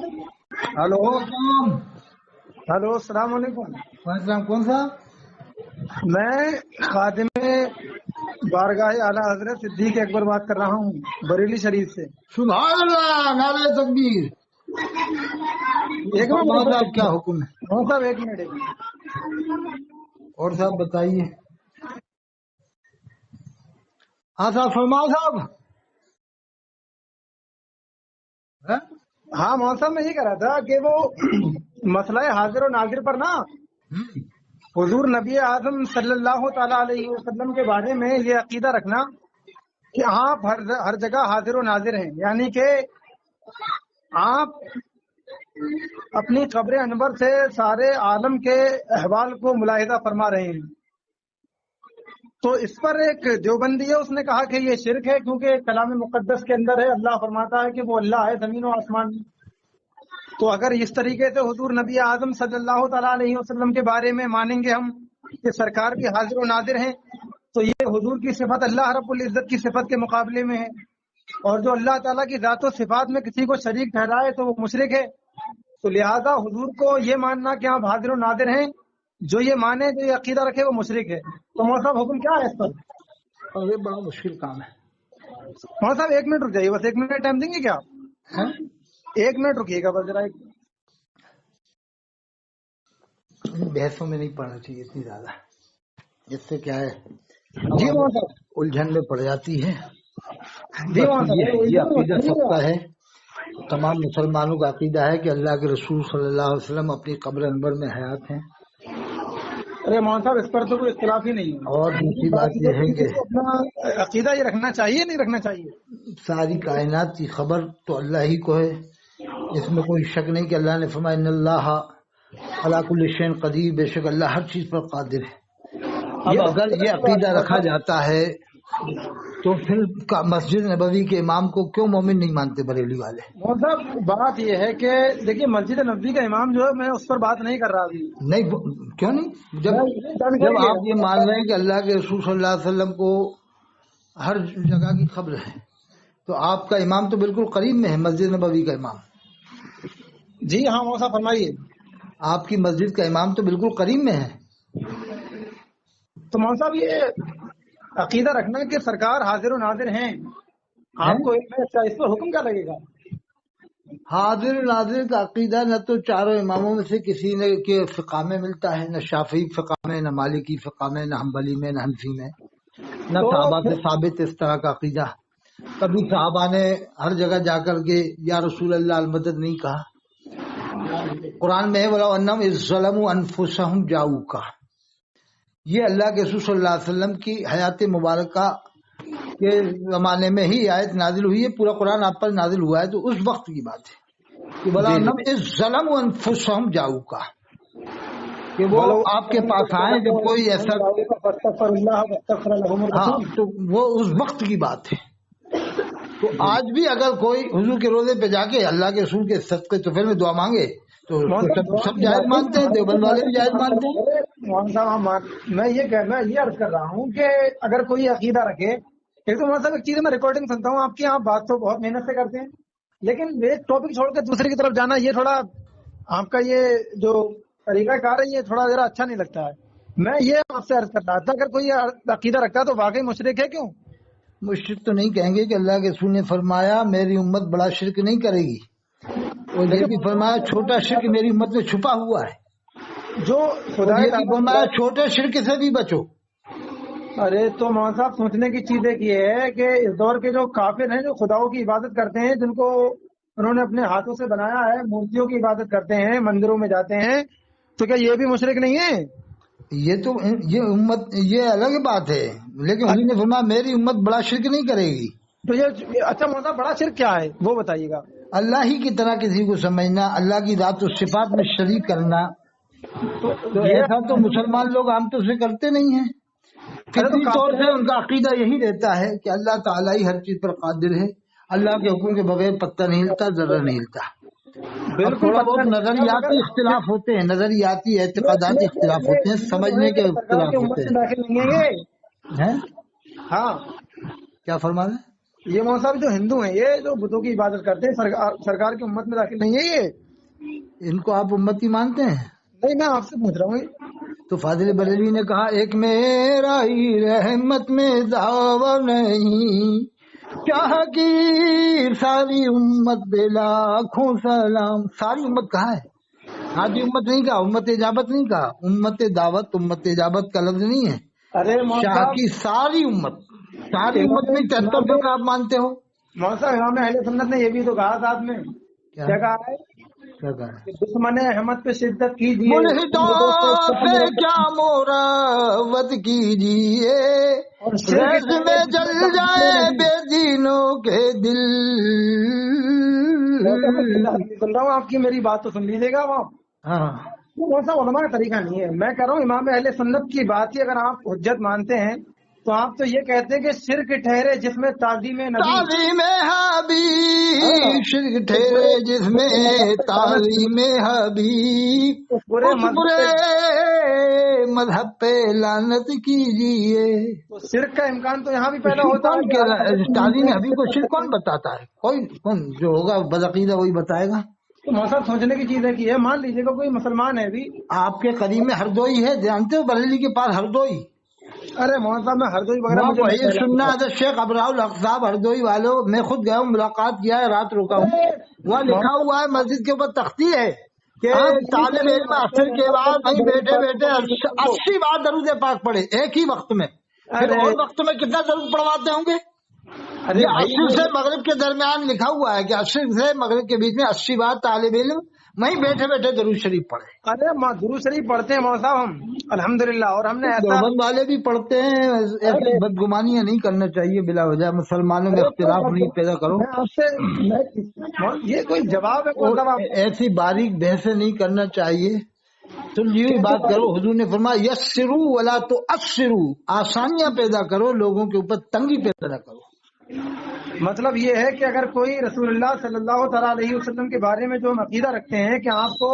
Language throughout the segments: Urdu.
ہلو السلام ہلو، السلام علیکم. السلام. کون سا؟ میں خادم بارگاہ اعلیٰ حضرت صدیق اکبر بات کر رہا ہوں، بریلی شریف سے. سبحان اللہ، نعرہ تکبیر. ایک فرماؤ منٹ صاحب، کیا حکم ہے؟ صاحب، ایک منٹ. اور صاحب بتائیے. ہاں صاحب، فرماؤ صاحب. ہاں؟ ہاں مول صاحب، میں یہ کہہ رہا تھا کہ وہ مسئلہ حاضر و ناظر پر نا حضور نبی اعظم صلی اللہ تعالی علیہ وسلم کے بارے میں یہ عقیدہ رکھنا کہ آپ ہر جگہ حاضر و ناظر ہیں، یعنی کہ آپ اپنی قبر انور سے سارے عالم کے احوال کو ملاحظہ فرما رہے ہیں. تو اس پر ایک دیوبندی ہے، اس نے کہا کہ یہ شرک ہے، کیونکہ کلام مقدس کے اندر ہے، اللہ فرماتا ہے کہ وہ اللہ ہے زمین و آسمان میں. تو اگر اس طریقے سے حضور نبی اعظم صلی اللہ تعالیٰ علیہ وسلم کے بارے میں مانیں گے ہم کہ سرکار بھی حاضر و ناظر ہیں، تو یہ حضور کی صفت اللہ رب العزت کی صفت کے مقابلے میں ہے. اور جو اللہ تعالیٰ کی ذات و صفات میں کسی کو شریک ٹھہرائے تو وہ مشرک ہے. تو لہذا حضور کو یہ ماننا کہ آپ حاضر و ناظر ہیں، جو یہ مانے، جو یہ عقیدہ رکھے، وہ مشرک ہے. تو مول صاحب حکم کیا ہے اس پر؟ اور یہ بڑا مشکل کام ہے. مول صاحب ایک منٹ رک جائیے، بس ایک منٹ ٹائم دیں گے کیا؟ ہاں؟ ایک منٹ رکیے گا بس ذرا. ان بحثوں میں نہیں پڑنا چاہیے اتنی زیادہ، جس سے کیا ہے جی مول صاحب. الجھن میں پڑ جاتی ہے. جی مول صاحب، یہ عقیدہ سب کا ہے، تمام مسلمانوں کا عقیدہ ہے کہ اللہ کے رسول صلی اللہ علیہ وسلم اپنی قبر انور میں حیات ہیں. ارے مول صاحب، اس پر تو کوئی اختلاف ہی نہیں ہے. اور دوسری بات یہ ہے کہ اپنا عقیدہ یہ رکھنا چاہیے نہیں رکھنا چاہیے. ساری کائنات کی خبر تو اللہ ہی کو ہے، اس میں کوئی شک نہیں کہ اللہ نے فرمایا ان اللہ علی کل شیء قدیر، بے شک اللہ ہر چیز پر قادر ہے. اب اگر یہ عقیدہ رکھا جاتا ہے تو پھر مسجد نبوی کے امام کو کیوں مومن نہیں مانتے بریلی والے؟ مول صاحب بات یہ ہے کہ دیکھیے مسجد نبوی کا امام جو ہے، میں اس پر بات نہیں کر رہا ابھی. نہیں، کیوں نہیں؟ جب آپ یہ مان رہے ہیں کہ اللہ کے رسول صلی اللہ علیہ وسلم کو ہر جگہ کی خبر ہے، تو آپ کا امام تو بالکل قریب میں ہے، مسجد نبوی کا امام. جی ہاں مول صاحب فرمائیے. آپ کی مسجد کا امام تو بالکل قریب میں ہے. تو مول صاحب یہ عقیدہ رکھنا کہ سرکار حاضر و ناظر ہیں، آپ کو اس پر حکم کیا لگے گا؟ حاضر ناظر کا عقیدہ نہ تو چاروں اماموں میں سے کسی نے کے فقہ میں ملتا ہے، نہ شافعی فقہ میں، نہ مالکی فقہ میں، نہ حنبلی میں، نہ حنفی میں، نہ صحابہ سے ثابت اس طرح کا عقیدہ. کبھی صحابہ نے ہر جگہ جا کر کے یا رسول اللہ المدد نہیں کہا. قرآن میں وَلَوْ أَنَّهُمْ إِذ ظَّلَمُوا أَنفُسَهُمْ جَاءُوكَ، یہ اللہ کے رسول صلی اللہ علیہ وسلم کی حیات مبارکہ کے زمانے میں ہی آیت نازل ہوئی ہے. پورا قرآن آپ پر نازل ہوا ہے، تو اس وقت کی بات ہے کہ وَلَوْ أَنَّهُمْ إِذ ظَّلَمُوا أَنفُسَهُمْ جَاءُوكَ، کہ وہ آپ کے پاس آئے جب کوئی ایسا، ہاں، تو وہ اس وقت کی بات ہے. تو آج بھی اگر کوئی حضور کے روزے پہ جا کے اللہ کے رسول کے صدقے طفیل میں دعا مانگے تو سب جائز مانتے ہیں، دیوبند والے بھی جائز مانتے ہیں. مولانا صاحب میں یہ عرض کر رہا ہوں کہ اگر کوئی عقیدہ رکھے، ایک تو مولانا صاحب ایک چیز میں ریکارڈنگ سنتا ہوں آپ کی، آپ بات تو بہت محنت سے کرتے ہیں، لیکن ایک ٹاپک چھوڑ کے دوسرے کی طرف جانا، یہ تھوڑا آپ کا یہ جو طریقہ کار ہے، یہ تھوڑا ذرا اچھا نہیں لگتا ہے. میں یہ آپ سے عرض کر رہا تھا اگر کوئی عقیدہ رکھتا ہے تو واقعی مشرک ہے. کیوں مشرک تو نہیں کہیں گے کہ اللہ کے رسول نے فرمایا میری امت بڑا شرک نہیں کرے گی، اور یہ بھی فرمایا چھوٹا شرک میری امت میں چھپا ہوا ہے، جو خدا یہ بھی فرمایا چھوٹے شرک سے بھی بچو. ارے تو مولانا صاحب سوچنے کی چیز ایک یہ ہے کہ اس دور کے جو کافر ہیں، جو خداؤں کی عبادت کرتے ہیں، جن کو انہوں نے اپنے ہاتھوں سے بنایا ہے، مورتیوں کی عبادت کرتے ہیں، مندروں میں جاتے ہیں، تو کیا یہ بھی مشرک نہیں ہے؟ یہ تو یہ امت یہ الگ بات ہے، لیکن حضور نے فرمایا میری امت بڑا شرک نہیں کرے گی. تو یہ اچھا مولانا بڑا شرک کیا ہے وہ بتائیے گا. اللہ ہی کی طرح کسی کو سمجھنا، اللہ کی ذات و صفات میں شریک کرنا، ایسا تو مسلمان لوگ عام طور سے کرتے نہیں ہیں. فطری طور سے ان کا عقیدہ یہی رہتا ہے کہ اللہ تعالیٰ ہی ہر چیز پر قادر ہے، اللہ کے حکم کے بغیر پتہ نہیں ہلتا، ذرہ نہیں ہلتا. تھوڑا بہت نظریاتی اختلاف ہوتے ہیں، نظریاتی اعتقاداتی اختلاف ہوتے ہیں، سمجھنے کے اختلاف ہوتے ہیں. داخل نہیں ہے یہ. ہیں ہاں کیا فرما رہے ہیں؟ یہ مولوی صاحب جو ہندو ہیں یہ جو بتوں کی عبادت کرتے ہیں سرکار کی امت میں داخل نہیں ہے یہ؟ ان کو آپ امتی مانتے ہیں؟ نہیں میں آپ سے پوچھ رہا ہوں. تو فاضل بریلوی نے کہا ایک میرا ہی رحمت میں دعویٰ نہیں، کیا حقیر ساری امت بے لاکھوں سلام. ساری امت کہا ہے؟ آدھی امت نہیں کہا، امت اجابت نہیں کہا، امت دعوت امت اجابت کا لفظ نہیں ہے. ارے مولوی شاہ صاحب کی ساری امت، ساری امت میں 73 فرقہ آپ مانتے ہو؟ مولوی صاحب امام اہل سنت نے یہ بھی تو کہا ساتھ میں، کیا کہا ہے کیا کہا ہے؟ کہ دشمن احمد پہ شدت کیجیے، ملحدوں سے کیا مراوت کیجیے، اور شرک ریز میں جل جائے بے دینوں کے دل. سن رہا ہوں آپ کی، میری بات تو سن لیجیے گا. وہاں ہاں کون سا علماء کا طریقہ نہیں ہے. میں کہہ رہا ہوں امام اہل سنت کی بات ہی اگر آپ حجت مانتے ہیں تو آپ تو یہ کہتے ہیں کہ شرک ٹھہرے جس میں تعظیم نبی، تعظیم حبیب، شرک ٹھہرے جس میں تعظیم حبیب، پورے اس برے مذہب پہ لعنت کیجیے. تو شرک کا امکان تو یہاں بھی تو پیدا شرک ہوتا کون ہے کہ کہہ آپ رہا ہے؟ تعظیم حبیب کو شرک کون بتاتا ہے؟ کوئی کون جو ہوگا بدعقیدہ وہی بتائے گا. تو موسم سوچنے کی چیز ہے کہ مان لیجیے گا کوئی مسلمان ہے بھی. آپ کے قریب میں ہردوئی ہے، جانتے ہو بریلی کے پاس ہردوئی؟ ارے محمد صاحب میں ہردوئی وغیرہ وہاں مجھے وہی سننا حضرت شیخ ابراہ الحق صاحب ہردوئی والوں، میں خود گیا ہوں، ملاقات کیا ہے، رات رکا ہوں. وہاں لکھا ہوا ہے مسجد کے اوپر تختی ہے کہ طالب علم عصر کے بعد وہیں بیٹھے بیٹھے 80 بار درود پاک پڑھے ایک ہی وقت میں. پھر اور وقت میں کتنا درود پڑھواتے ہوں گے؟ یہ عصر سے مغرب کے درمیان لکھا ہوا ہے کہ عصر سے مغرب کے بیچ میں 80 بار طالب علم وہیں بیٹھے بیٹھے درود شریف پڑھے. ارے درود شریف پڑھتے ہیں مولانا صاحب ہم الحمدللہ. اور ہم نے ایسا دیوبند والے بھی پڑھتے ہیں. ایسی بدگمانیاں نہیں کرنا چاہیے بلا وجہ. مسلمانوں میں اختلاف نہیں پیدا کرو. میں آپ سے یہ کوئی جواب ہے اور مولانا صاحب؟ ایسی باریک بحثیں نہیں کرنا چاہیے. سلجھی ہوئی بات کرو. حضور نے فرمایا یسرو ولا تعسرو، آسانیاں پیدا کرو، لوگوں کے اوپر تنگی پیدا نہ کرو. مطلب یہ ہے کہ اگر کوئی رسول اللہ صلی اللہ تعالیٰ علیہ وسلم کے بارے میں جو ہم عقیدہ رکھتے ہیں کہ آپ کو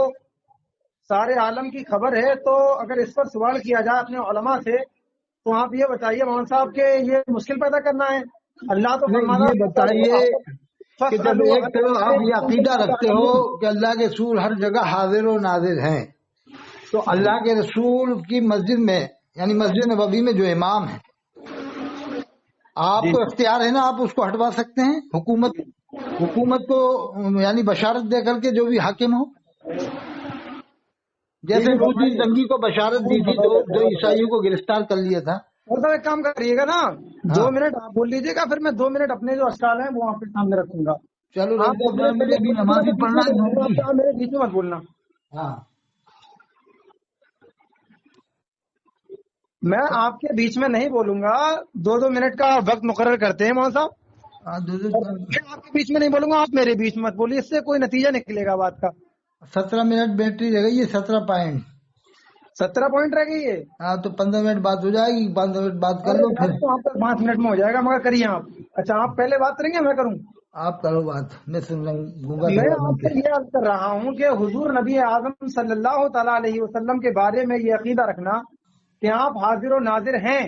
سارے عالم کی خبر ہے، تو اگر اس پر سوال کیا جائے اپنے علماء سے تو آپ یہ بتائیے مولانا صاحب کہ یہ مشکل پیدا کرنا ہے. اللہ تو فرمانا یہ بتائیے کہ جب ایک طرف آپ یہ عقیدہ رکھتے ہو کہ اللہ کے رسول ہر جگہ حاضر و ناظر ہیں، تو اللہ کے رسول کی مسجد میں یعنی مسجد نبوی میں جو امام ہے، آپ کو اختیار ہے نا، آپ اس کو ہٹوا سکتے ہیں. حکومت کو یعنی بشارت دے کر کے جو بھی حاکم ہو، جیسے روسی جنگی کو بشارت دی تھی جو عیسائیوں کو گرفتار کر لیا تھا. اور ایک کام کریے گا نا، 2 منٹ آپ بول لیجیے گا، پھر میں 2 منٹ اپنے جو اشکال ہیں وہ آپ کے سامنے رکھوں گا. چلو آپ مجھے بھی نمازی پڑھنا ہے. میرے بیچ میں مت بولنا. ہاں میں آپ کے بیچ میں نہیں بولوں گا. 2 منٹ کا وقت مقرر کرتے ہیں مولانا صاحب. میں آپ کے بیچ میں نہیں بولوں گا، آپ میرے بیچ میں مت بولیے، اس سے کوئی نتیجہ نکلے گا بات کا. 17 منٹ بیٹری رہ گئی ہے، 17 پوائنٹ. 17 پوائنٹ رہ گئی ہے. ہاں تو 15 منٹ بات ہو جائے گی. 15 منٹ بات کر لو پھر. آپ تک 5 منٹ میں ہو جائے گا، مگر کریے آپ. اچھا آپ پہلے بات کریں گے میں کروں؟ آپ کرو بات، میں سن رہا ہوں. میں آپ سے یہ عرض کر رہا ہوں کہ حضور نبی اعظم صلی اللہ تعالیٰ علیہ وسلم کے بارے میں یہ عقیدہ رکھنا کہ آپ حاضر و ناظر ہیں،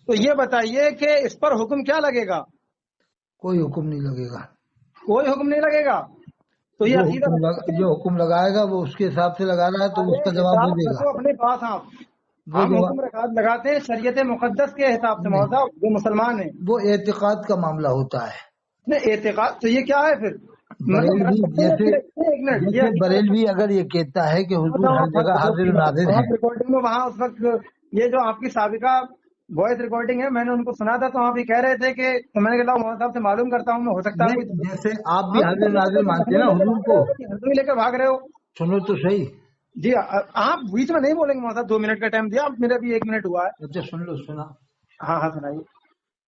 تو یہ بتائیے کہ اس پر حکم کیا لگے گا؟ کوئی حکم نہیں لگے گا. کوئی حکم نہیں لگے گا. تو یہ عقیدہ جو حکم لگائے گا وہ اس کے حساب سے لگا رہا ہے تو اس کا جواب وہ دے گا. اپنے پاس آپ ہم حکم لگاتے ہیں شریعت مقدس کے حساب سے. موضوع جو مسلمان ہیں وہ اعتقاد کا معاملہ ہوتا ہے. اعتقاد تو یہ کیا ہے پھر؟ بریلوی اگر یہ کہتا ہے کہ حضور ہر جگہ حاضر و ناظر ہے، ریکارڈنگ میں وہاں اس وقت یہ جو آپ کی سابقہ وائس ریکارڈنگ ہے میں نے ان کو سنا تھا، تو آپ یہ کہہ رہے تھے کہ میں نے کہا محمد صاحب سے معلوم کرتا ہوں، میں ہو سکتا ہے جیسے آپ بھی حاضر و ناظر مانتے ہیں نا حضور کو. لے کر بھاگ رہے ہو. سنو تو صحیح. جی آپ بیچ میں نہیں بولیں گے محمد صاحب. 2 منٹ کا ٹائم دیا آپ، میرا بھی 1 منٹ ہوا ہے. اچھا سن لو. سنا. ہاں سنائیے.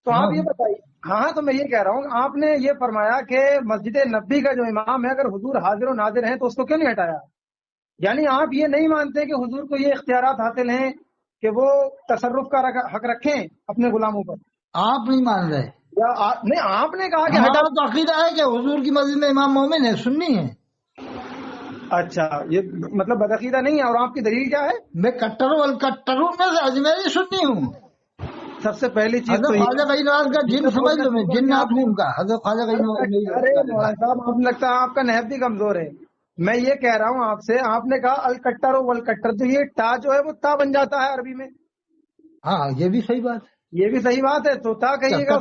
تو آپ یہ بتائیے. ہاں تو میں یہ کہہ رہا ہوں آپ نے یہ فرمایا کہ مسجد نبی کا جو امام ہے اگر حضور حاضر و ناظر ہیں تو اس کو کیوں نہیں ہٹایا؟ یعنی آپ یہ نہیں مانتے کہ حضور کو یہ اختیارات حاصل ہیں کہ وہ تصرف کا حق رکھیں اپنے غلاموں پر؟ آپ نہیں مان رہے یا نہیں آپ نے کہا کہ ہمارا تو عقیدہ ہے کہ حضور کی مسجد میں امام مومن ہے، سنی ہے. اچھا یہ مطلب بدعقیدہ نہیں ہے. اور آپ کی دلیل کیا ہے؟ میں کٹروں میں سے اجمیری سنی ہوں. سب سے پہلی چیز حضرت تو خواجہ غنی نواز کا جن سمجھ لو، میں جن آپ نے ان کا حضرت خواجہ غنی نواز نہیں ارے لگتا۔ مولانا صاحب آپ لگتا ہے آپ کا نہب بھی کمزور ہے. میں یہ کہہ رہا ہوں آپ سے، آپ نے کہا الکٹر و ولکٹر، تو یہ ٹا جو ہے وہ تا بن جاتا ہے عربی میں. ہاں یہ بھی صحیح بات ہے، یہ بھی صحیح بات ہے، تو تا کہیے گا.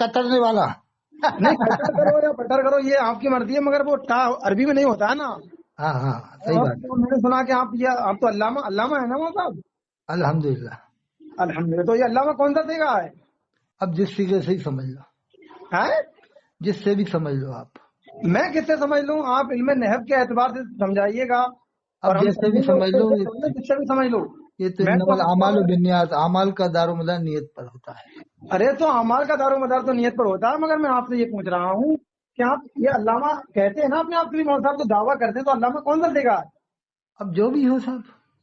کترنے والا نہیں کٹر کرو یا پٹر کرو یہ آپ کی مرضی ہے، مگر وہ ٹا عربی میں نہیں ہوتا ہے نا. ہاں ہاں صحیح بات ہے، میں نے سنا کہ آپ تو علامہ ہے نا وہ صاحب. الحمدللہ۔ الحمدللہ. تو یہ علامہ کون سا دیگا ہے؟ اب جس سیگے سے ہی سمجھ لو، ہیں؟ جس سے بھی سمجھ لو آپ، میں کس سے سمجھ لوں؟ آپ علم نحو کے اعتبار سے سمجھائیے گا اور اب ہم جیسے بھی سمجھ لو، جس سے بھی سمجھ لو. یہ تو میں انما الاعمال بالنیات، اعمال کا دار و مدار نیت پر ہوتا ہے۔ ارے تو اعمال کا دار و مدار تو نیت پر ہوتا ہے، مگر میں آپ سے یہ پوچھ رہا ہوں کہ آپ یہ علامہ کہتے ہیں نا اپنے آپ کے لیے، مولوی صاحب تو دعویٰ کرتے ہیں، تو علامہ کون سا دے گا؟ اب جو بھی ہو صاحب،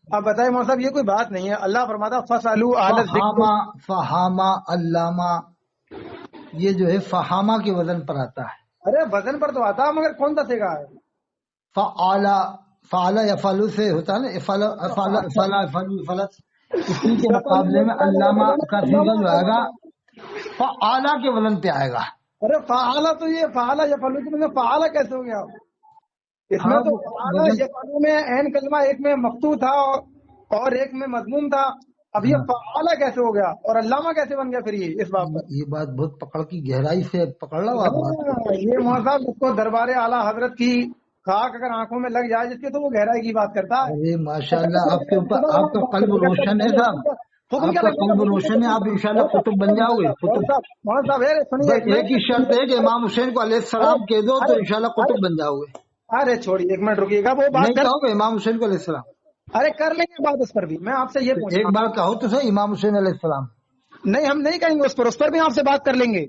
آپ بتائیں مولوی صاحب، یہ کوئی بات نہیں ہے. اللہ فرماتا فَاسْأَلُوا أَهْلَ الذِّكْرِ. فہامہ علامہ، یہ جو ہے فہامہ کے وزن پر آتا ہے۔ ارے وزن پر تو آتا ہے، مگر کون سا دے گا ہے؟ فعلا یفعلو سے ہوتا ہے نا، افعلا اسی کے مقابلے میں علامہ کا صیغہ جو آئے گا فعلا کے وزن پہ آئے گا۔ ارے فعالہ تو یہ فعالہ یفعلو کے میں فعالہ کیسے ہو گیا؟ اس میں تو فعالہ یفعلو میں عین کلمہ ایک میں مقطوع تھا اور ایک میں مضموم تھا. اب یہ فعالہ کیسے ہو گیا اور علامہ کیسے بن گیا پھر یہ اس بات پر؟ یہ بات بہت پکڑ کی گہرائی سے پکڑ لو آپ بات۔ یہ صاحب اس کو دربار اعلیٰ حضرت کی خاک اگر آنکھوں میں لگ جائے جس کے، تو وہ گہرائی کی بات کرتا ہے. ارے ماشاءاللہ، آپ کے اوپر آپ کا قلب روشن ہے صاحب، آپ کا قلب روشن ہے، آپ انشاءاللہ قطب بن جاؤ گے، قطب۔ بس ایک ہی شرط ہے کہ امام حسین کو علیہ السلام کہہ دو تو انشاءاللہ قطب بن جاؤ گے۔ ارے چھوڑیے، ایک منٹ رکیے گا، وہ بات نہیں کر کہو گے امام حسین کو علیہ السلام؟ ارے کر لیں گے بات اس پر بھی. میں آپ سے یہ پوچھ ایک بار کہو تو صحیح امام حسین علیہ السلام۔ نہیں ہم نہیں کہیں گے اس پر بھی آپ سے بات کر لیں گے.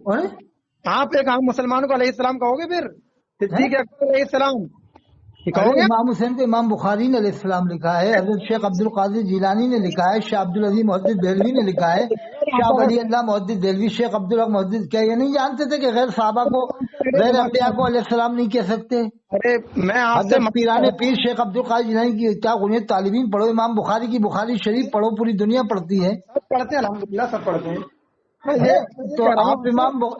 آپ ایک عام مسلمان کو علیہ السلام کہو گے؟ پھر صدیق اکبر علیہ السلام کہو گے؟ امام حسین کو امام بخاری نے علیہ السلام لکھا ہے، حضرت شیخ عبد القادر جیلانی نے لکھا ہے، شیخ عبد العزیز محدث دہلوی نے لکھا ہے، شاہ ولی اللہ محدث دہلوی، شیخ عبد الحق محدث۔ کیا یہ نہیں جانتے تھے کہ غیر صحابہ کو، غیر انبیاء کو علیہ السلام نہیں کہہ سکتے؟ ارے میں آپ سے حضرت پیران پیر شیخ عبد القادر جیلانی کی کیا غنیت طالبین پڑھو، امام بخاری کی بخاری شریف پڑھو، پوری دنیا پڑھتی ہے۔ سب پڑھتے ہیں الحمدللہ، سب پڑھتے ہیں. تو آپ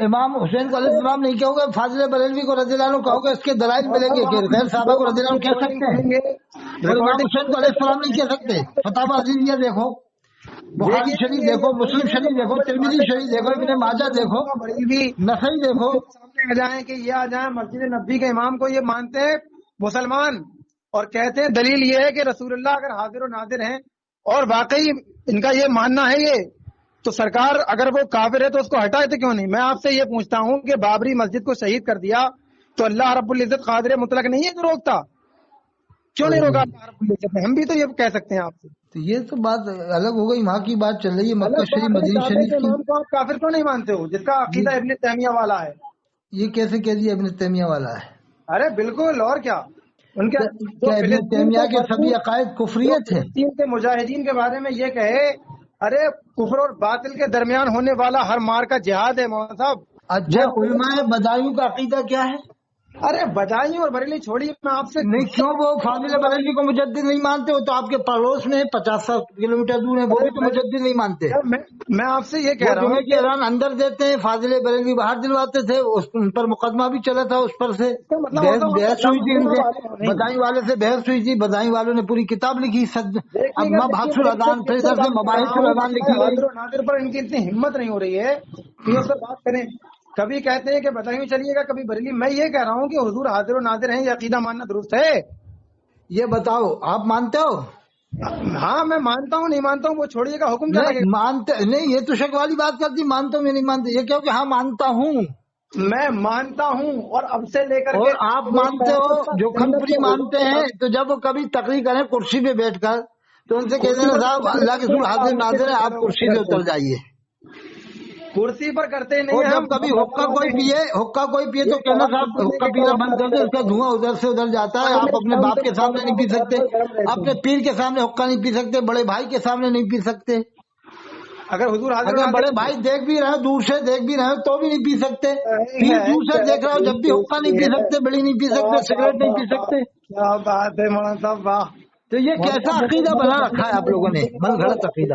امام حسین کو علیہ السلام نہیں کہو گے، فاضل بریلوی کو رضی اللہ عنہ کہو گے، اس کے دلائل ملیں گے کہ غیر صحابہ کو رضی اللہ عنہ کہہ سکتے ہیں اور امام حسین کو علیہ السلام نہیں کہہ سکتے۔ فتح عزیزیہ دیکھو، بخاری شریف دیکھو، مسلم شریف دیکھو، ترمذی شریف دیکھو، ابن ماجہ دیکھو، نسائی دیکھو۔ سامنے آ جائیں کہ یہ آ جائیں مسجد نبی کے امام کو یہ مانتے ہیں مسلمان اور کہتے ہیں دلیل یہ ہے کہ رسول اللہ اگر حاضر و ناظر ہیں اور واقعی ان کا یہ ماننا ہے یہ، تو سرکار اگر وہ کافر ہے تو اس کو ہٹائے تو کیوں نہیں؟ میں آپ سے یہ پوچھتا ہوں کہ بابری مسجد کو شہید کر دیا تو اللہ رب العزت قادر مطلق نہیں ہے جو روکتا؟ کیوں نہیں روکا اللہ رب العزت نے؟ ہم بھی تو یہ کہہ سکتے ہیں آپ سے. تو یہ تو بات الگ ہو گئی، وہاں کی بات چل رہی ہے مکہ شریف مدینہ شریف کی۔ امام کو آپ کافر کیوں نہیں مانتے ہو جس کا عقیدہ ابن تیمیہ والا ہے؟ یہ کیسے کہہ دیا ابن تیمیہ والا ہے؟ ارے بالکل، اور کیا ان کے کیا ابن تیمیہ کے سبھی عقائد کفریت ہے؟ فلسطین کے مجاہدین کے بارے میں یہ کہے ارے کفر اور باطل کے درمیان ہونے والا ہر مار کا جہاد ہے مولانا صاحب. اچھا علماء بدایوں کا عقیدہ کیا ہے؟ ارے بجائیوں اور بریلی چھوڑیے، میں آپ سے نہیں کیوں وہ فاضل بریلوی کو مجدد نہیں مانتے؟ ہو تو آپ کے پڑوس میں 50 کلومیٹر دور ہے، وہ بھی تو مجدد نہیں مانتے۔ میں آپ سے یہ کہہ رہا ہوں کہ اعلان اندر دیتے ہیں، فاضل بریلوی باہر دلواتے تھے، ان پر مقدمہ بھی چلا تھا، اس پر سے بحث ہوئی تھی، ان سے بدائی والے سے بحث ہوئی تھی، بدائی والوں نے پوری کتاب لکھی، مباحث الاذان، پھر ادھر سے مباحث الاذان لکھی گئی۔ ناظر پر ان کی اتنی ہمت نہیں ہو رہی ہے کہ اس سے بات کریں. کبھی کہتے ہیں کہ بتائیوں چلیے گا، کبھی بریلی. میں یہ کہہ رہا ہوں کہ حضور حاضر و ناظر ہیں، یہ عقیدہ ماننا درست ہے؟ یہ بتاؤ آپ مانتے ہو؟ ہاں میں مانتا ہوں، نہیں مانتا ہوں وہ چھوڑیے گا، حکم کیا لگے گا؟ مانتے نہیں، یہ تو شک والی بات کرتی، مانتا ہوں میں نہیں مانتے، یہ کہو کہ ہاں مانتا ہوں۔ میں مانتا ہوں اور اب سے لے کر اور آپ مانتے ہو جو کھنپری مانتے ہیں، تو جب وہ کبھی تقریر کریں کرسی پہ بیٹھ کر تو ان سے کہتے ہیں صاحب اللہ کے رسول حاضر ناظر ہے، آپ کرسی سے اتر جائیے۔ کرسی پر کرتے نہیں اور ہیں. جب کبھی حقہ کوئی پیے تو کہنا صاحب حقہ پینا بند کر دے، اس کا دھواں ادھر سے ادھر جاتا ہے، آپ اپنے باپ کے سامنے نہیں پی سکتے، اپنے پیر کے سامنے حقہ نہیں پی سکتے، بڑے بھائی کے سامنے نہیں پی سکتے، اگر حضور حاضر اگر بڑے بھائی دیکھ بھی رہے دور سے دیکھ بھی رہے تو بھی نہیں پی سکتے، پیر دور سے دیکھ رہا ہو جب بھی حقہ نہیں پی سکتے، بڑی نہیں پی سکتے، سگریٹ نہیں پی سکتے۔ کیا بات ہے مولانا صاحب، واہ! تو یہ کیسا عقیدہ بنا رکھا ہے آپ لوگوں نے، من گھڑت عقیدہ۔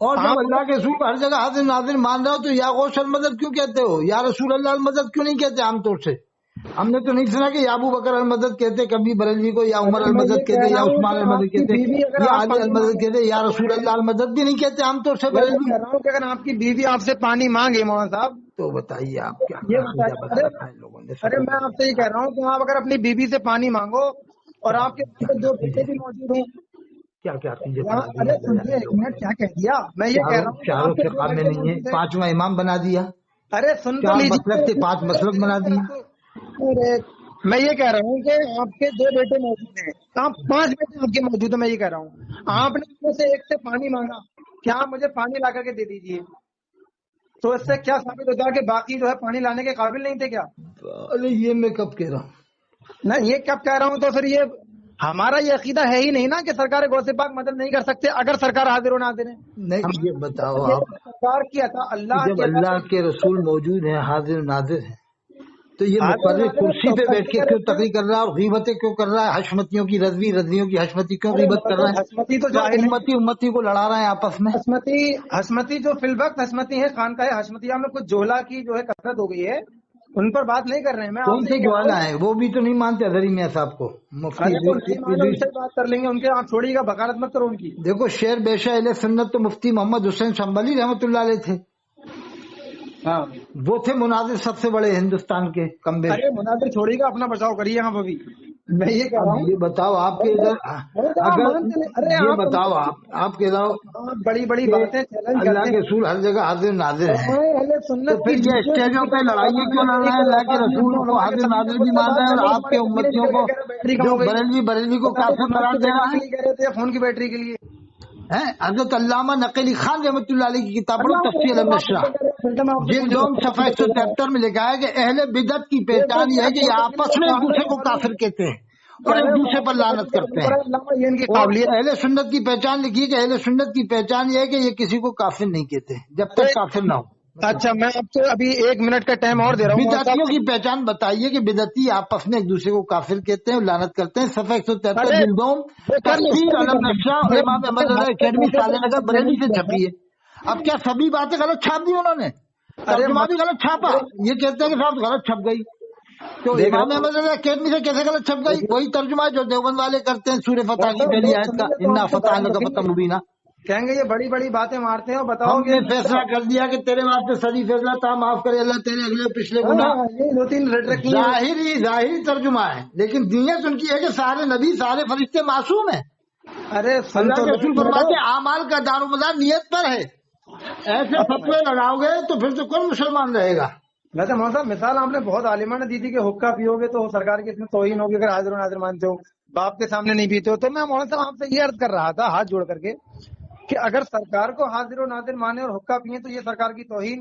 اور جب اللہ کے رسول کو ہر جگہ حاضر ناظر مان رہے ہو تو یا غوث المدد کیوں کہتے ہو؟ یا رسول اللہ المدد کیوں نہیں کہتے عام طور سے؟ ہم نے تو نہیں سنا کہ یا ابو بکر المدد کہتے کبھی بریلوی کو، یا عمر المدد کہتے، یا عثمان المدد کہتے، یا علی المدد کہتے، یا رسول اللہ المدد بھی نہیں کہتے عام طور سے بریلوی۔ کہہ رہا ہوں کہ اگر آپ کی بیوی آپ سے پانی مانگے مولانا صاحب تو بتائیے آپ کیا یہ عقیدہ بتا رکھا ہے لوگوں نے؟ ارے میں آپ سے یہ کہہ رہا ہوں کہ آپ اگر اپنی بیوی سے پانی مانگو اور آپ کے پاس 2 بیٹے بھی موجود ہوں، کیا کیا عقیدے ارے سنیے 1 منٹ، کیا کہہ دیا؟ میں یہ کہہ رہا ہوں چاروں کے کام میں نہیں ہے، 5واں امام بنا دیا، ارے سن تو 4 لیجیے، مسلک تھے 5 مسلک بنا دیے۔ میں یہ کہہ رہا ہوں کہ آپ کے 2 بیٹے موجود ہیں، آپ 5 بیٹے آپ کے موجود ہیں، میں یہ کہہ رہا ہوں آپ نے ان میں سے ایک سے پانی مانگا، کیا آپ مجھے پانی لا کر کے دے دیجیے، تو اس سے کیا ثابت ہوتا ہے کہ باقی جو ہے پانی لانے کے قابل نہیں تھے کیا؟ ارے یہ میں کب کہہ رہا ہوں؟ نہ یہ کب کہہ رہا ہوں، تو پھر یہ ہمارا یہ عقیدہ ہے ہی نہیں نا کہ سرکار غوث پاک مدد نہیں کر سکتے اگر سرکار حاضر و ناظر ہے۔ نہیں یہ بتاؤ آپ، سرکار کی عطا اللہ جب اللہ کے رسول موجود ہیں، حاضر ناظر ہیں، تو یہ مقرر کرسی پہ بیٹھ کے کیوں تقریر کر رہا ہے اور غیبتیں کیوں کر رہا ہے؟ حشمتیوں کی رضوی، رضویوں کی حشمتی کیوں غیبت کر رہا ہے؟ حسمتی تو جاہل ہے، امتی کو لڑا رہے ہیں آپس میں۔ حسمتی جو فی الوقت حسمتی ہے، خانقاہ حشمتیہ میں کچھ جوہلا کی جو ہے کثرت ہو گئی ہے، ان پر بات نہیں کر رہے ہیں۔ میں کون سے جوالا ہیں؟ وہ بھی تو نہیں مانتے اظہری میاں صاحب کو، مفتی ان سے بات کر لیں گے، ان کے آپ چھوڑیے گا، بغاوت مت کرو ان کی۔ دیکھو شیر بیشہ اہل سنت تو مفتی محمد حسین شنبلی رحمۃ اللہ علیہ تھے، ہاں وہ تھے مناظر سب سے بڑے ہندوستان کے کم بیش۔ ارے مناظر چھوڑیے گا، اپنا بچاؤ کریے یہاں پہ بھی۔ میں یہ کہہ رہا ہوں، یہ بتاؤ آپ کے ادھر اگر یہ بتاؤ آپ کے ادھر بڑی بڑی باتیں چیلنج اللہ کرتے کے ہیں، رسول ہر جگہ حاضر ناظر ہیں، اہل تو سنت پھر کی یہ اسٹیجوں پہ لڑائیاں کیوں لڑ رہے ہیں؟ اللہ کے رسول کو حاضر ناظر بھی مان رہے ہیں اور آپ کے امتیوں کو جو بریلوی کو کافر قرار دے رہا ہے۔ کہہ رہے تھے فون کی بیٹری کے لیے، حضرت علامہ نقلی خان رحمۃ اللہ علیہ کی کتاب پڑھو تفسیر المشرح، جلد 2 صفحہ 173 میں لکھا ہے کہ اہل بدعت کی پہچان یہ ہے کہ یہ آپس میں ایک دوسرے کو کافر کہتے ہیں اور ایک دوسرے پر لعنت کرتے ہیں، اور اہل سنت کی پہچان لکھی کہ اہل سنت کی پہچان یہ ہے کہ یہ کسی کو کافر نہیں کہتے جب تک کافر نہ ہو۔ اچھا میں آپ کو ابھی 1 منٹ کا ٹائم اور دے رہا ہوں۔ بدعتیوں کی پہچان بتائیے کہ بدعتی آپس میں ایک دوسرے کو کافر کہتے ہیں اور لعنت کرتے ہیں۔ صفحہ 173 جلدوم تفسیر المشرح اور امام احمد رضا اکیڈمی سالہ نگر بریلی سے چھپی ہے۔ اب کیا سبھی باتیں غلط چھاپ دی انہوں نے؟ ترجمہ بھی غلط چھاپا، یہ کہتے ہیں کہ صاحب غلط چھپ گئی، تو امام احمد رضا اکیڈمی سے کیسے غلط چھپ گئی؟ وہی ترجمہ جو دیوبند والے کرتے ہیں سورہ فتح کی پہلی آیت کا، انا فتحنا لک فتحا مبینا۔ کہیں گے یہ بڑی بڑی باتیں مارتے ہیں، اور بتاؤ ہم نے فیصلہ کر دیا کہ تیرے واسطے صحیح فیصلہ تھا، معاف کرے اللہ تیرے اگلے پچھلے گناہ۔ 2-3 ریٹ رکھی ہیں، ظاہری ترجمہ ہے، لیکن نیت ان کی ہے کہ سارے نبی سارے فرشتے معصوم ہیں۔ ارے اللہ کے رسول فرماتے ہیں اعمال کا دار و مدار نیت پر ہے، ایسے فتوے لگاؤ گے تو پھر تو کون مسلمان رہے گا؟ ویسے مولانا صاحب مثال آپ نے بہت عالمانہ دی تھی کہ حقہ پیو گے تو سرکار کی اس میں توہین ہوگی اگر حاضر و ناظر مانتے ہو، باپ کے سامنے نہیں پیتے ہو۔ تو میں مولانا صاحب آپ سے یہ عرض کر رہا تھا ہاتھ جوڑ کر کے کہ اگر سرکار کو حاضر و ناظر مانے اور حقہ پیے تو یہ سرکار کی توہین۔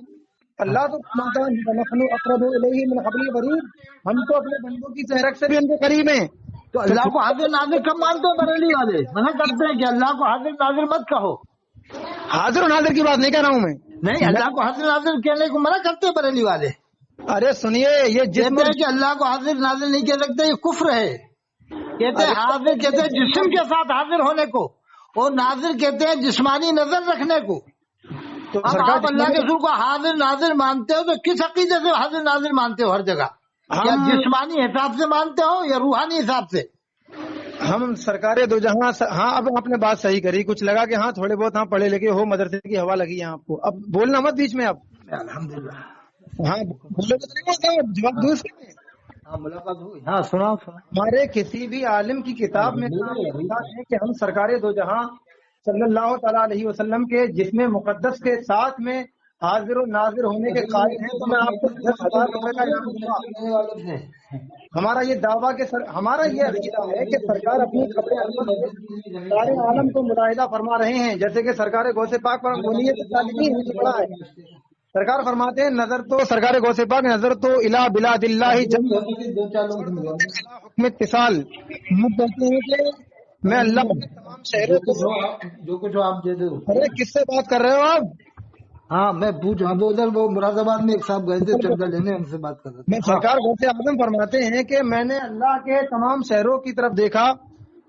اللہ تو نحن اقرب الیہ من حبل الورید، ہم تو اپنے بندوں کی چہرک سے بھی ان کے قریب ہیں۔ تو اللہ کو حاضر ناظر کب مانتے ہو؟ بریلی والے منع کرتے ہیں کہ اللہ کو حاضر ناظر مت کہو۔ حاضر و ناظر کی بات نہیں کہہ رہا ہوں میں، نہیں، اللہ کو حاضر ناظر کہنے کو منع کرتے ہیں بریلی والے، ارے سنیے یہ کہتے ہیں کہ اللہ کو حاضر ناظر نہیں کہہ سکتے، یہ کفر ہے۔ کہتے ہیں حاضر کہتے ہیں جسم کے ساتھ حاضر ہونے کو، اور ناظر کہتے ہیں جسمانی نظر رکھنے کو۔ اب آپ اللہ کے رسول کو حاضر ناظر مانتے ہو تو کس عقیدے سے حاضر ناظر مانتے ہو ہر جگہ؟ کیا جسمانی حساب سے مانتے ہو یا روحانی حساب سے؟ ہم سرکار دو جہاں، ہاں اب آپ نے بات صحیح کری، کچھ لگا کہ ہاں تھوڑے بہت ہاں پڑھے لکھے ہو، مدرسے کی ہوا لگی ہے آپ کو، اب بولنا مت بیچ میں آپ۔ الحمدللہ، ہاں بولے تو نہیں، جواب دو اس کے۔ ہاں ملاقات ہوئی، ہاں سنا۔ ہمارے کسی بھی عالم کی کتاب میں لکھا ہے کہ ہم سرکار دو جہاں صلی اللہ تعالیٰ علیہ وسلم کے جسم مقدس کے ساتھ میں حاضر و ناظر ہونے کے قائل ہیں، تو میں آپ کو 10,000 روپے کا انعام دوں گا۔ ہمارا یہ دعویٰ کہ ہمارا یہ عقیدہ ہے کہ سرکار اپنی خبر عظمت سے سارے عالم کو مشاہدہ فرما رہے ہیں، جیسے کہ سرکار غوث پاک پر غنیت صالحین ہو چکا ہے۔ سرکار فرماتے ہیں نظر تو سرکار غوث پاک نظر تو الہ بلاد اللہ حکم اتصال، ہم کہتے ہیں کہ میں اللہ کے تمام شہروں کو جو کچھ آپ دے دو۔ ارے کس سے بات کر رہے ہو آپ؟ ہاں میں پوچھ رہا ہوں، ادھر وہ مراد آباد میں ایک صاحب گئے تھے چندہ لینے، ان سے بات کر رہے تھے۔ میں سرکار غوث اعظم فرماتے ہیں کہ میں نے اللہ کے تمام شہروں کی طرف دیکھا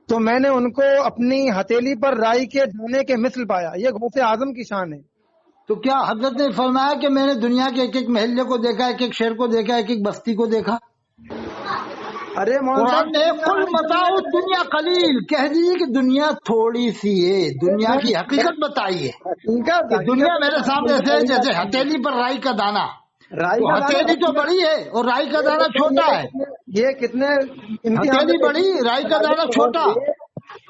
تو میں نے ان کو اپنی ہتھیلی پر رائی کے دانے کے مثل پایا. یہ غوث اعظم کی شان ہے. تو کیا حضرت نے فرمایا کہ میں نے دنیا کے ایک ایک محلے کو دیکھا، ایک ایک شہر کو دیکھا، ایک ایک بستی کو دیکھا؟ ارے قرآن نے کل متاع دنیا قلیل کہہ دیجیے کہ دنیا تھوڑی سی ہے. دنیا کی حقیقت بتائیے کہ دنیا میرے سامنے سے جیسے ہتھیلی پر رائی کا دانا. تو ہتھیلی تو بڑی ہے اور رائی کا دانا چھوٹا ہے. یہ کتنے ہتھیلی بڑی، رائی کا دانا چھوٹا،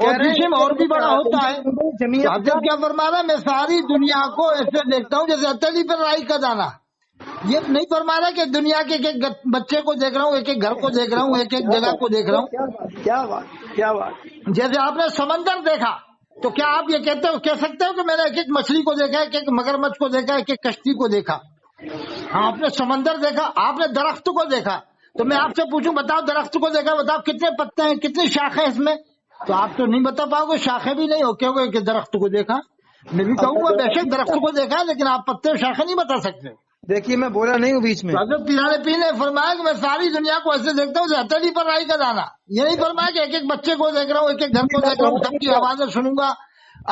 اور جسم اور بھی بڑا ہوتا ہے. تو حضرت کیا فرما رہا ہے؟ میں ساری دنیا کو ایسے دیکھتا ہوں جیسے ہتھیلی پر رائی کا دانا. یہ نہیں فرما رہا کہ دنیا کے ایک ایک بچے کو دیکھ رہا ہوں، ایک ایک گھر کو دیکھ رہا ہوں، ایک ایک جگہ کو دیکھ رہا ہوں. کیا بات، کیا بات. جیسے آپ نے سمندر دیکھا تو کیا آپ یہ کہہ سکتے ہو کہ میں نے ایک ایک مچھلی کو دیکھا، ایک ایک مگرمچھ کو دیکھا، ایک ایک کشتی کو دیکھا؟ آپ نے سمندر دیکھا، آپ نے درخت کو دیکھا. تو میں آپ سے پوچھوں، بتاؤ درخت کو دیکھا، بتاؤ کتنے پتے ہیں، کتنی شاخیں اس میں؟ تو آپ تو نہیں بتا پاؤ گے، شاخیں بھی نہیں ہو کیوں کہ درخت کو دیکھا. میں بھی کہوں گا بے شک درخت کو دیکھا، لیکن آپ پتے اور شاخیں نہیں بتا سکتے. دیکھیے میں بولا نہیں ہوں بیچ میں. حضرت پیرانے پیر نے فرمایا کہ میں ساری دنیا کو ایسے دیکھتا ہوں جیسے ہتھیلی پر رائی کا دانا. یہ نہیں فرمایا کہ ایک ایک بچے کو دیکھ رہا ہوں، ایک ایک گھر کو دیکھ رہا ہوں، سب کی آوازیں سنوں گا.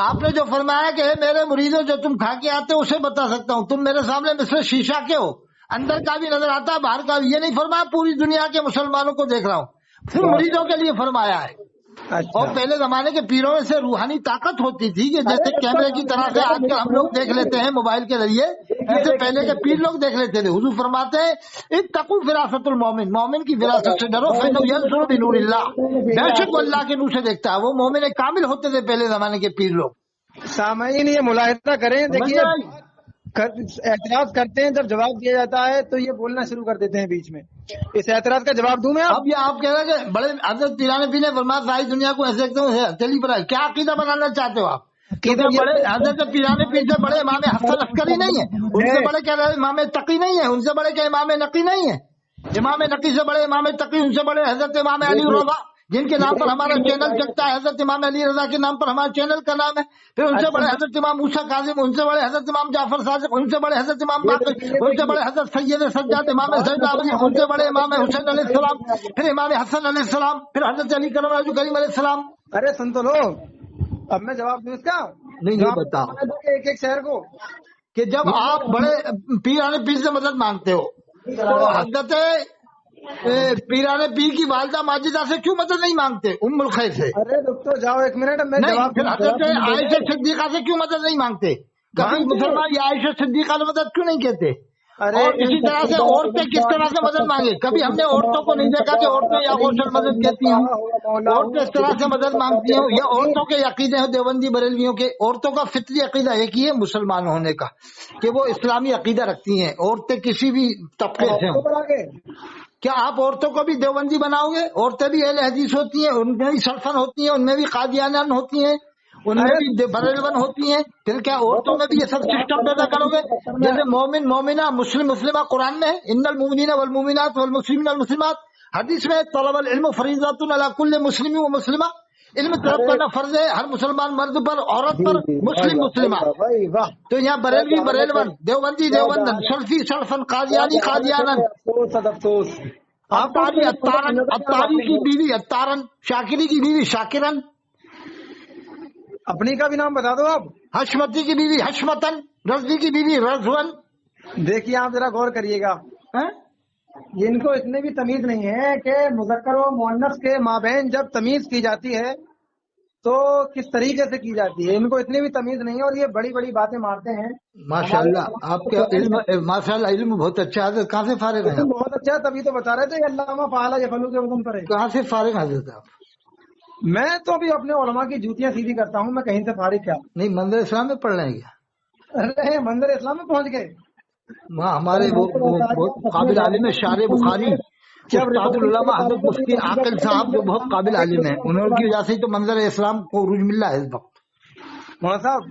آپ نے جو فرمایا کہ میرے مریدوں جو تم کھا کے آتے ہو اسے بتا سکتا ہوں، تم میرے سامنے مثل شیشہ کے ہو، اندر کا بھی نظر آتا ہے باہر کا بھی. یہ نہیں فرمایا پوری دنیا کے مسلمانوں کو دیکھ رہا ہوں، پھر مریدوں کے لیے فرمایا ہے. اور پہلے زمانے کے پیروں سے روحانی طاقت ہوتی تھی کہ جیسے کیمرے کی طرح سے آج کل ہم لوگ دیکھ لیتے ہیں موبائل کے ذریعے، ایسے پہلے کے پیر لوگ دیکھ لیتے تھے. حضور فرماتے ہیں اتقوا فراست المومن، مومن کی فراست سے ڈرو فإنه ينظر بنور اللہ، بے شک وہ اللہ کے نور سے دیکھتا ہے. وہ مومن کامل ہوتے تھے پہلے زمانے کے پیر لوگ. سامعین یہ ملاحظہ کریں، دیکھیے اعتراض کرتے ہیں، جب جواب دیا جاتا ہے تو یہ بولنا شروع کر دیتے ہیں بیچ میں. اس اعتراض کا جواب دوں میں؟ اب یہ آپ کہہ رہے ہیں کہ بڑے حضرت پیرانے پیر نے فرمایا ساری دنیا کو ایسے دیکھتے ہو ہتھیلی پر. کیا عقیدہ بنانا چاہتے ہو آپ؟ کیونکہ بڑے حضرت پیرانے پیر سے بڑے امام حسن عسکری نہیں ہے، ان سے بڑے کہہ رہے امام تقی نہیں ہے، ان سے بڑے کہ امام نقی نہیں ہے. امام نقی سے بڑے امام تقی، ان سے بڑے حضرت امام علی رضا جن کے نام پر ہمارا چینل چلتا ہے. حضرت امام علی رضا کے نام پر ہمارے چینل کا نام ہے. پھر ان سے بڑے حضرت امام موسیٰ کاظم، ان سے بڑے حضرت امام جعفر صادق، ان سے بڑے حضرت امام باقر، ان سے بڑے حضرت سید سجاد امام سید علی، ان سے بڑے امام حسین علیہ السلام، پھر امام حسن علیہ السلام، پھر حضرت علی کرم اللہ کریم علیہ السلام. ارے سن تو لو، اب میں جواب دوں اس کا. نہیں بتا ایک ایک شہر کو کہ جب آپ بڑے پیرانے پیر سے مدد مانگتے ہو تو حضرت پیرانے پیر کی والدہ ماجدہ سے کیوں مدد نہیں مانگتے؟ ام الخیر سے. ارے تو جاؤ ایک منٹ میں جواب. پھر حضرت عائشہ صدیقہ سے کیوں مدد نہیں مانگتے؟ کبھی مسلمان یا عائشہ صدیقہ نے مدد کیوں نہیں کہتے؟ اور اسی طرح سے عورتیں کس طرح سے مدد مانگے؟ کبھی ہم نے عورتوں کو نہیں دیکھا کہ عورتیں یا غسل مدد کہتی ہوں، عورتیں اس طرح سے مدد مانگتی ہوں. یا عورتوں کے عقیدے ہیں دیوبندی بریلویوں کے، عورتوں کا فطری عقیدہ ایک ہی ہے مسلمان ہونے کا، کہ وہ اسلامی عقیدہ رکھتی ہیں، عورتیں کسی بھی طبقے سے ہوں. کیا آپ عورتوں کو بھی دیوبندی بناؤ گے؟ عورتیں بھی اہل حدیث ہوتی ہیں، ان میں بھی سلفن ہوتی ہیں، ان میں بھی قادیانیان ہوتی ہیں، ان میں بھی بریلون ہوتی ہیں. پھر کیا عورتوں میں بھی یہ سب سسٹم پیدا کرو گے؟ جیسے مومن مومنہ مسلم مسلمہ قرآن میں ہے، ان المؤمنین والمؤمنات والمسلمین والمسلمات. حدیث میں طلب العلم فریضۃ علی کل مسلم و مسلمہ، علم طلب کرنا فرض ہے ہر مسلمان مرد پر، عورت پر، مسلم مسلمہ. تو یہاں بریلوی بریلون، دیوبندی دیوبندن، سلفی سلفن، قادیانی قادیانن. اتاری کی بیوی اتارن، شاکری کی بیوی شاکرن. اپنی کا بھی نام بتا دو آپ. حشمتی کی بیوی حشمتن، رضوی کی بیوی رضون. دیکھیے آپ ذرا غور کریے گا، ان کو اتنی بھی تمیز نہیں ہے کہ مذکر و مؤنث کے مابین جب تمیز کی جاتی ہے تو کس طریقے سے کی جاتی ہے، ان کو اتنی بھی تمیز نہیں ہے، اور یہ بڑی بڑی باتیں مارتے ہیں. ماشاءاللہ آپ کا علم، ماشاءاللہ علم بہت اچھا ہے. کہاں سے فارغ ہیں؟ بہت اچھا ہے، تبھی تو بتا رہے تھے علامہ فعال یفعلوا کے حکم پر ہے. کہاں سے فارغ حضرت آپ؟ میں تو ابھی اپنے علماء کی جوتیاں سیدھی کرتا ہوں، میں کہیں سے فارغ کیا. نہیں منظر اسلام میں پڑھ رہے ہیں کیا؟ ارے منظر اسلام میں پہنچ گئے. وہاں ہمارے وہ قابل عالم شارح بخاری استاد العلماء حضرت مفتی عاقل صاحب جو بہت قابل عالم ہیں، انہوں کی وجہ سے تو منظر اسلام کو عروج مل رہا ہے اس وقت. مولانا صاحب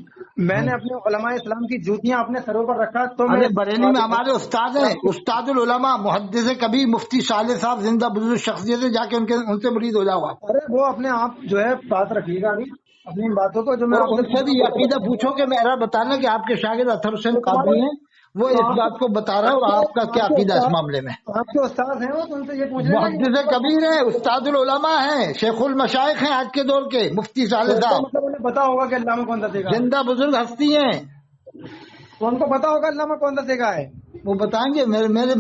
میں نے اپنے علماء اسلام کی جوتیاں اپنے سروں پر رکھا تو بریلی میں ہمارے استاد ہیں استاد العلماء محدث کبھی مفتی صالح صاحب، زندہ بزرگ شخصیت ہے، جا کے ان سے مرید ہو جاؤ آپ. ارے وہ اپنے آپ جو ہے بات رکھیے گا ابھی اپنی باتوں کو، جو میں ان سے بھی عقیدہ پوچھو کہ میرا بتانا کہ آپ کے شاگرد اطہر حسین قادری ہیں، وہ اس بات کو بتا رہا ہے، اور آپ کا کیا عقیدہ اس معاملے میں؟ آپ کے استاد ہیں وہ، تو ان سے یہ پوچھ رہے ہیں محدث کبیر ہیں، استاد العلماء ہیں، شیخ المشائخ ہیں آج کے دور کے، مفتی صالح صاحب، مطلب انہیں پتا ہوگا کہ علامہ کون سا سیکھا ہے، زندہ بزرگ ہستی ہیں، تو ان کو پتا ہوگا علامہ کون سا سیکھا ہے. وہ بتائیں گے.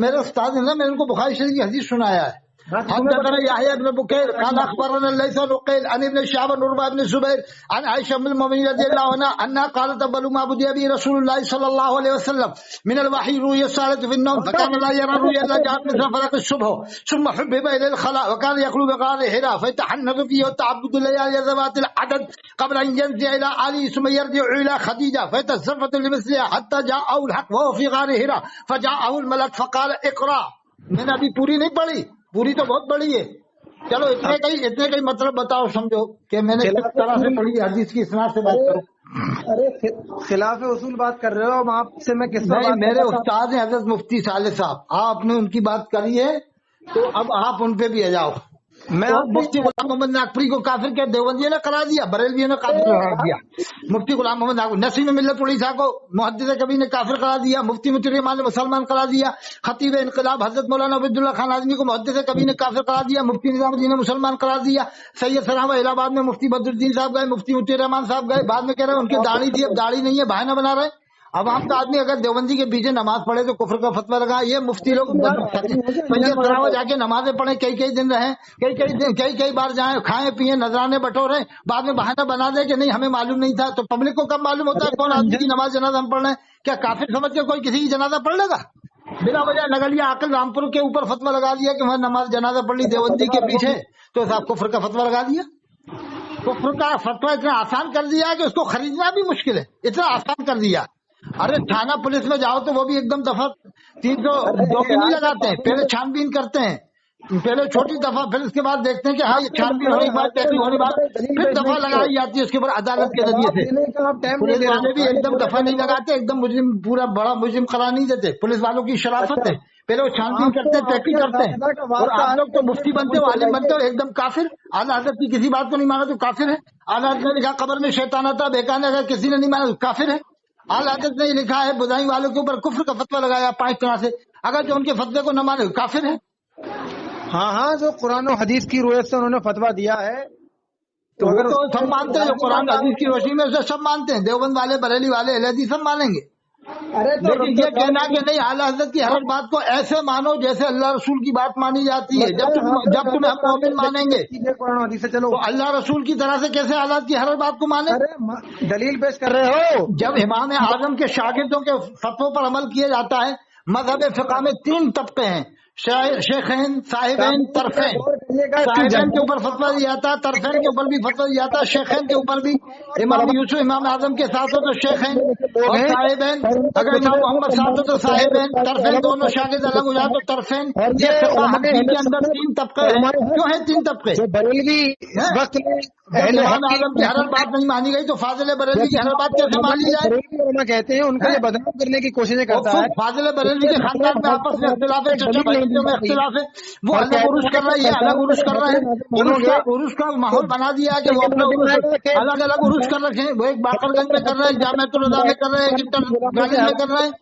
میرے استاد ہیں نا، میں نے ان کو بخاری شریف کی حدیث سنایا ہے. حدثنا يحيى بن بكير قال اخبرنا الليث بن عقيل عن ابن شهاب بن عروة بن الزبير عن عائشة ام المؤمنين رضي الله عنها انها قالت اول ما بدأ به رسول الله صلى الله عليه وسلم من الوحي رؤيا الصالح في النوم، فكان لا يرى رؤيا الا جاءت مثل فلق الصبح، ثم حبب الى الخلاء وكان يخلو بغار حراء فيتحنث فيه وتعبد الليالي ذوات العدد قبل ان ينزل الى علي، ثم يرجع الى خديجة فيتزفت لمثلها حتى جاءه الحق وهو في غار حراء فجاءه الملك فقال اقرأ. میں نے ابھی پوری نہیں پڑھی، پوری تو بہت بڑی ہے. چلو اتنے کا مطلب بتاؤ سمجھو کہ میں نے کس طرح سے پڑھی حدیث کی اسناد سے بات کروں. ارے خلاف اصول بات کر رہے ہو، آپ سے میں کس طرح نہیں، میرے استاد ہیں حضرت مفتی صالح صاحب، آپ نے ان کی بات کری ہے تو اب آپ ان پہ بھی آ جاؤ. میں مفتی غلام محمد ناگپوری کو کافر کیا دیوبندیوں نے قرار دیا، بریلویوں نے کافر قرار دیا. مفتی غلام محمد ناگپوری نسیم ملت اڑیسہ کو محدث کبیر نے کافر قرار دیا، مفتی مطیع الرحمان نے مسلمان قرار دیا، خطیب انقلاب حضرت مولانا عبید اللہ خان اعظمی کو محدث کبیر نے کافر قرار دیا، مفتی نظام الدین نے مسلمان قرار دیا. سید سلامہ الہ آباد میں مفتی بدر الدین صاحب گئے، مفتی مطیع الرحمان صاحب گئے، بعد میں کہہ رہے ہیں ان کی داڑھی تھی، اب داڑھی نہیں ہے، بہانہ بنا رہے. عوام کا آدمی اگر دیوبندی کے پیچھے نماز پڑھے تو کفر کا فتویٰ لگا. یہ مفتی لوگ سید سلامہ جا کے نمازیں پڑھیں، کئی دن رہیں، کئی بار جائیں، کھائیں پیئیں، نذرانے بٹوریں، بعد میں بہانہ بنا دیں کہ نہیں ہمیں معلوم نہیں تھا. تو پبلک کو کب معلوم ہوتا ہے کون آدمی کی نماز جنازہ ہم پڑھ رہے ہیں؟ کیا کافر سمجھ کے کوئی کسی کی جنازہ پڑھ لے گا؟ بلا وجہ لگا لیا عاقل رامپور کے اوپر فتویٰ لگا دیا کہ میں نماز جنازہ پڑھ لی دیوبندی کے پیچھے، تو صاحب کفر کا فتویٰ لگا دیا. کفر کا فتویٰ اتنا آسان کر دیا کہ اس کو خریدنا بھی مشکل ہے، اتنا آسان کر دیا. ارے تھانہ پولیس میں جاؤ تو وہ بھی ایک دم دفعہ 302 کی نہیں لگاتے ہیں، پہلے چھان بین کرتے ہیں، پہلے چھوٹی دفعہ، پھر اس کے بعد دیکھتے ہیں کہ ہاں یہ چھان بین ہونے کے بعد تحقیق ہونے کے بعد پھر دفعہ لگائی جاتی ہے اس کے اوپر عدالت کے ذریعے سے. پولیس والے بھی ایک دم دفعہ نہیں لگاتے، ایک دم مجرم پورا بڑا مجرم قرار نہیں دیتے. پولیس والوں کی شرافت ہے، پہلے وہ چھان بین کرتے ہیں، تحقیق کرتے ہیں. اور آپ لوگ تو مفتی بنتے ہو، عالم بنتے ہو، ایک دم کافر. اعلیٰ حضرت کی کسی بات کو نہیں مانا تو کافر ہے. اعلیٰ حضرت نے لکھا قبر میں شیطان آتا بیکانے، اگر کسی نے نہیں مانا تو کافر ہے. اعلیٰ حضرت نے لکھا ہے بدائی والوں کے اوپر کفر کا فتویٰ لگایا 5 طرح سے، اگر جو ان کے فتوے کو نہ مانے کافر ہے. ہاں جو قرآن و حدیث کی روایت سے انہوں نے فتویٰ دیا ہے تو وہ تو سب مانتے ہیں، جو قرآن حدیث کی روشنی میں اسے سب مانتے ہیں، دیوبند والے، بریلی والے، اہل حدیث سب مانیں گے. لیکن یہ کہنا کہ نہیں اعلیٰ حضرت کی ہر بات کو ایسے مانو جیسے اللہ رسول کی بات مانی جاتی ہے، جب تمہیں ہم مومن مانیں گے قرآن حدیث سے چلو، تو اللہ رسول کی طرح سے کیسے اعلیٰ کی ہر بات کو مانیں؟ دلیل پیش کر رہے ہو. جب امام اعظم کے شاگردوں کے فتووں پر عمل کیا جاتا ہے، مذہب فقہ میں 3 طبقے ہیں، شیخین، صاحبین، طرفین. صاحبین کے اوپر فتویٰ دیا جاتا ہے، طرفین کے اوپر بھی فتویٰ دیا جاتا ہے، شیخین کے اوپر بھی. امام یوسف امام اعظم کے ساتھ ہو تو شیخین، اور صاحبین اگر امام محمد ساتھ ہو تو صاحبین، طرفین دونوں شاگرد الگ ہو جائے تو طرفین. یہ فقہ حنفی کے اندر 3 طبقے ہیں. کیوں ہیں 3 طبقے؟ بریلوی اس وقت امام اعظم کی ہر بات نہیں مانی گئی تو فاضل بریلوی کی ہر بات کیسے مانی جائے؟ کہتے ہیں ان کو یہ بدنام کرنے کی کوششیں کرتا ہے. فاضل بریلوی کے خاندان میں آپس میں اختلاف ہے، چچا بھائیوں میں اختلاف ہے، وہ الگ عروج کر رہا ہے، یہ الگ عروج کر رہا ہے. عروج کا ماحول بنا دیا کہ وہ اپنے الگ الگ عروج کر رکھے ہیں. وہ ایک باقر گنج میں کر رہے ہیں، جامعۃ الرضا میں کر رہے ہیں، ایک انٹر کالج میں کر رہے ہیں.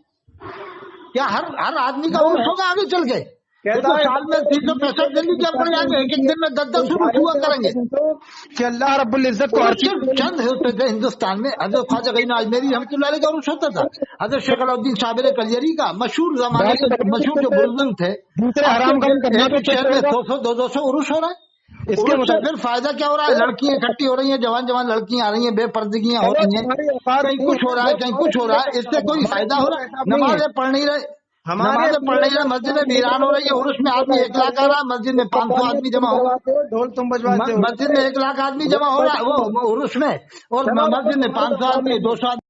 کیا ہر آدمی کا عروج ہوگا آگے چل کے؟ سال میں 365 دن بھی کیا پڑ جائیں گے، ایک ایک دن میں 10 عروج ہوا کریں گے کہ اللہ رب العزت کو چند ہوتے تھے ہندوستان میں. حضرت خواجہ غنی اجمیری رحمۃ اللہ علیہ کا عروج ہوتا تھا، حضرت شیخ علاؤدین صابر کلیری کا، مشہور زمانے کے مشہور جو بزرگ تھے. شہر میں 200 عروج ہو رہا ہے. اس کے پھر فائدہ کیا ہو رہا ہے؟ لڑکیاں اکٹھی ہو رہی ہیں، جوان لڑکیاں آ رہی ہیں، بے پردگیاں ہو رہی ہیں، کہیں کچھ ہو رہا ہے، کہیں کچھ ہو رہا ہے. اس سے کوئی فائدہ ہو رہا ہے؟ نمازیں پڑھ نہیں رہے، مسجد میں ویران ہو رہی ہے. عرس میں آدمی 1 لاکھ آ رہا ہے، مسجد میں 500 آدمی جمع ہو رہا ہے. مسجد میں 1 لاکھ آدمی جمع ہو رہا ہے وہ عرس میں، اور مسجد میں 500 آدمی 200 آدمی